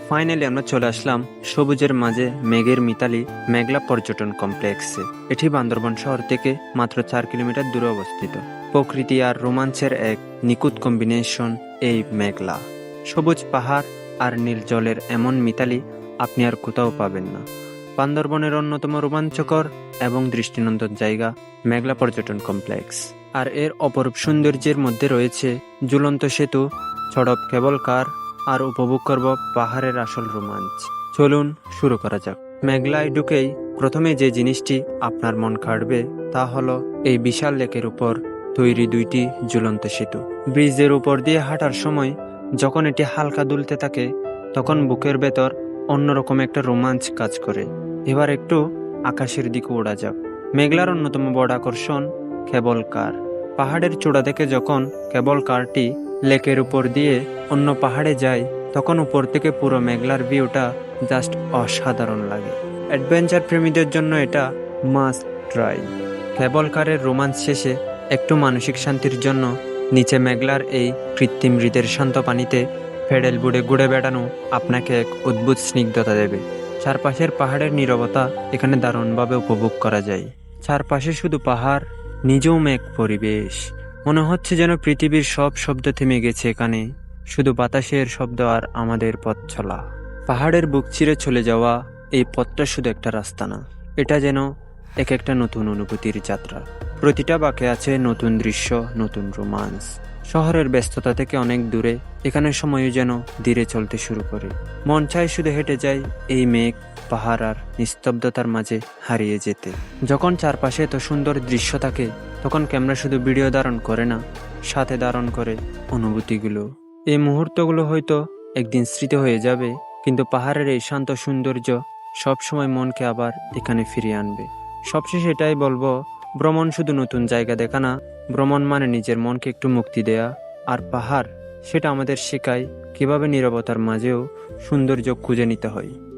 Finally আমরা চলে আসলাম সবুজের মাঝে মেঘের মিতালি মেঘলা পর্যটন কমপ্লেক্সে। এটি বান্দরবান শহর থেকে মাত্র 4 কিলোমিটার দূরে অবস্থিত। প্রকৃতি আর রোমাঞ্চের এক নিখুঁত কম্বিনেশন এই মেঘলা। সবুজ পাহাড় আর নীল জলের এমন মিতালি আপনি আর কোথাও পাবেন না। বান্দরবনের অন্যতম রোমাঞ্চকর এবং দৃষ্টিনন্দন জায়গা মেঘলা পর্যটন কমপ্লেক্স। আর এর অপরূপ সৌন্দর্যের মধ্যে রয়েছে ঝুলন্ত সেতু, সড়ক কেবল কার, আর উপভোগ করব পাহাড়ের আসল রোমাঞ্চ। চলুন শুরু করা যাক। মেঘলায় ঢুকেই প্রথমে যে জিনিসটি আপনার মন কাড়বে তা হলো এই বিশাল লেকের উপর তৈরি 2টি ঝুলন্ত সেতু। ব্রিজের উপর দিয়ে হাঁটার সময় যখন এটি হালকা দুলতে থাকে তখন বুকের ভেতর অন্যরকম একটা রোমাঞ্চ কাজ করে। এবার একটু আকাশের দিকে ওড়া যাক। মেঘলার অন্যতম বড় আকর্ষণ কেবল কার। পাহাড়ের চূড়া থেকে যখন কেবল কারটি লেকের উপর দিয়ে অন্য পাহাড়ে যায় তখন উপর থেকে পুরো মেঘলার ভিউটা জাস্ট অসাধারণ লাগে। অ্যাডভেঞ্চার প্রেমীদের জন্য এটা মাস্ট ট্রাই। কেবল কারের রোমাঞ্চ শেষে একটু মানসিক শান্তির জন্য নিচে মেঘলার এই কৃত্রিম হ্রদের শান্ত পানিতে প্যাডেল বোর্ডে ঘুরে বেড়ানো আপনাকে এক অদ্ভুত স্নিগ্ধতা দেবে। চারপাশের পাহাড়ের নীরবতা এখানে দারুণভাবে উপভোগ করা যায়। চারপাশে শুধু পাহাড়, নিজেও এক পরিবেশ। মনে হচ্ছে যেন পৃথিবীর সব শব্দ থেমে গেছে এখানে, শুধু বাতাসের শব্দ আর আমাদের পথ চলা। পাহাড়ের বুক চিরে চলে যাওয়া এই পথটা শুধু একটা রাস্তা না, এটা যেন এক একটা নতুন অনুভূতির যাত্রা। প্রতিটা বাঁকে আছে নতুন দৃশ্য, নতুন রোমান্স। শহরের ব্যস্ততা থেকে অনেক দূরে এখানে সময়ও যেন ধীরে চলতে শুরু করে। মন চায় শুধু হেঁটে যায় এই মেঘ, পাহাড় আর নিস্তব্ধতার মাঝে হারিয়ে যেতে। যখন চারপাশে এত সুন্দর দৃশ্য থাকে তখন ক্যামেরা শুধু ভিডিও ধারণ করে না, সাথে ধারণ করে অনুভূতিগুলো। এই মুহূর্তগুলো হয়তো একদিন স্মৃতি হয়ে যাবে, কিন্তু পাহাড়ের এই শান্ত সৌন্দর্য সবসময় মনকে আবার এখানে ফিরিয়ে আনবে। সবশেষে এটাই বলবো, ভ্রমণ শুধু নতুন জায়গা দেখা না, ভ্রমণ মানে নিজের মনকে একটু মুক্তি দেয়া। আর পাহাড় সেটা আমাদের শেখায় কিভাবে নীরবতার মাঝেও সৌন্দর্য খুঁজে নিতে হয়।